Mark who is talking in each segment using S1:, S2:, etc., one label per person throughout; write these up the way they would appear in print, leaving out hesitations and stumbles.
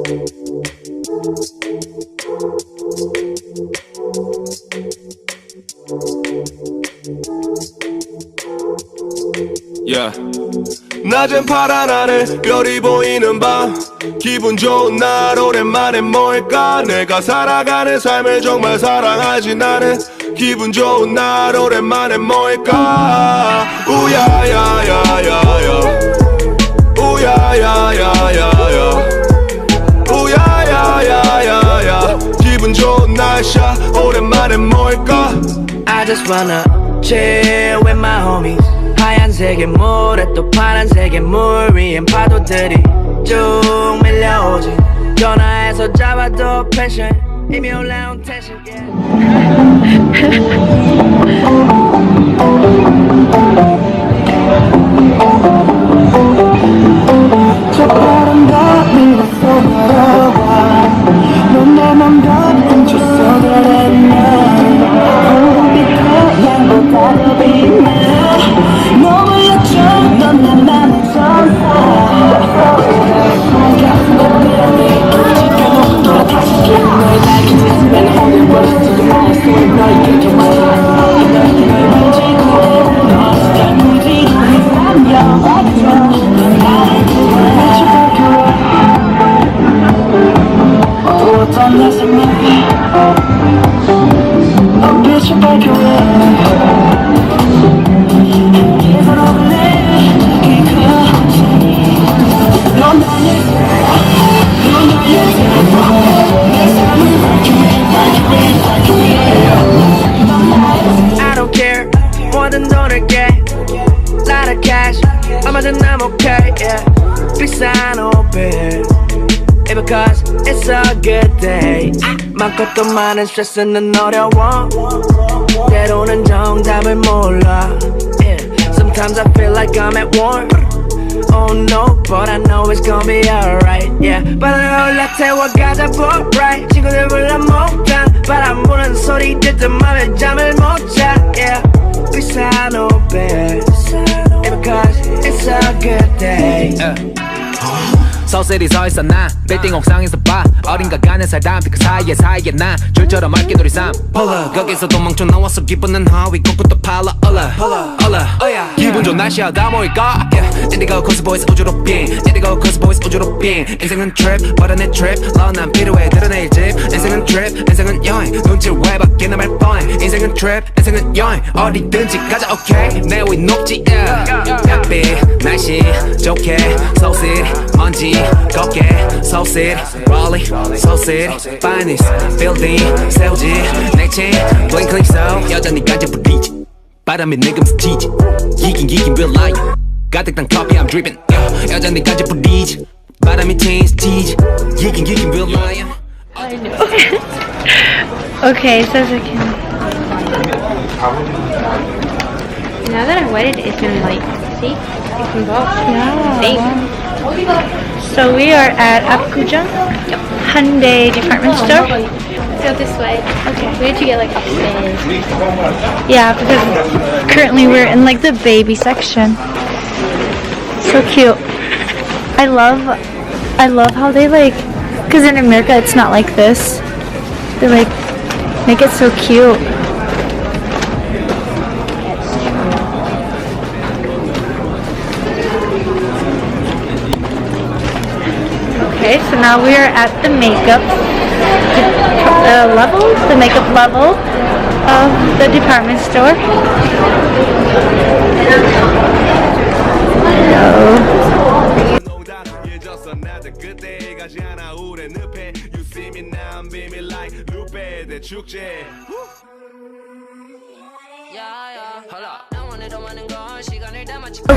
S1: Yeah. 낮엔 파란 하늘 별이 보이는 밤 기분 좋은 날 오랜만에 뭘까 내가 살아가는 삶을 정말 사랑하지 나는 기분 좋은 날 오랜만에 뭘까 우야야야야야 우야야야야야 우야야야야야 기분 좋은 날씨야 오랜만에 뭘까
S2: I just wanna chill with my homies 하얀색의 물에 또 파란색의 물 위엔 파도들이 쭉 밀려오지 전화해서 잡아도 펜션 이미 올라온 텐션 저 아름다움이 쏟아져와 넌 내 맘과 훔쳐 쏟아냈나 빛 태양보다 더 빛나 너무 여쭤 넌 내 맘의 전사 가슴에 빼앗네 지켜도 돌아 다시 기억 너의 날개 짓으면 오늘 버렸어 나의 손에 너에게 정말 널 만지고 너 무지로 삼려봐줘 나를 빛이 밝혀와 어떤 내 생각이 빛이 밝혀와 I don't care 뭐든 돈을게 lot of cash 얼마든 I'm okay yeah 비싼 옷들 yeah, because it's a good day 많고 또 많은 스트레스는 어려워 때로는 정답을 몰라 yeah. Sometimes I feel like I'm at war Oh no, but I know it's gonna be alright yeah 바다를 올라태워 가자 boat ride 친구들 불러 목장 바람 부는 소리 듣던 맘에 잠을 못자 yeah 비싼 옷 babe because it's a good day
S3: 서울시티 서있어 난 빌딩 옥상에서 봐 어딘가 가는 사람 그 사이에 나 줄처럼 맑게 우리 삶 홀라 거기서 도망쳐 나와서 기분은 하위 거꾸도 팔라 올라 기분 좋은 날씨야 다 모일까 인디고 코스 보이스 우주로 빙 인디고 코스 보이스 우주로 빙 인생은 트립 버려내 트립 넌난 필요해 드러낼 집 인생은 트립 인생은 여행 눈치를 왜 밖에 남을 뻔해 인생은 트립 인생은 여행 어디든지 가자 오케이 내 위 높지 햇빛 날씨 좋게 서울시티 먼지 걷게 서울시티 Raleigh 서울시티 finest building 세우지 내친 blink click so 여전히 간지 부리지 바람이 내금 스치지 이긴 real life 가득 탄 커피 I'm dripping 여전히 간지 부리지 바람이 친 스치지 이긴 real life
S4: Okay, so as I can. Now that I wet it, it's gonna like, see? It can go up. Yeah. See? Wow. So we are at Apgujeong Hyundai Department Store.
S5: Let's go this way.
S4: Okay.
S5: We need to get like upstairs.
S4: Yeah, because currently we're in like the baby section. So cute. I love how they like, because in America it's not like this. They like make it so cute. Okay, so now we are at the makeup level, the makeup level of the department store. Hello.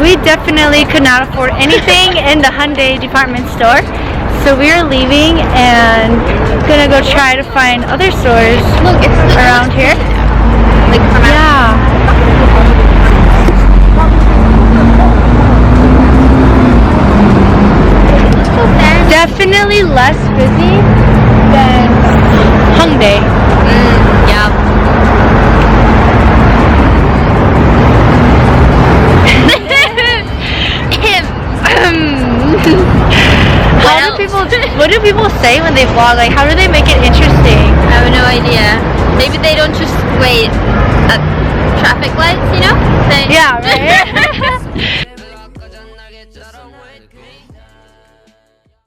S4: We definitely could not afford anything in the Hyundai department store. So we are leaving and gonna go try to find other stores around here.
S5: Like from
S4: Yeah. Definitely less busy than Hongdae.
S5: Yeah.
S4: How do people What do people say when they vlog? Like, how do they make it interesting?
S5: I have no idea. Maybe they don't just wait at traffic lights, you know?
S4: Yeah, right?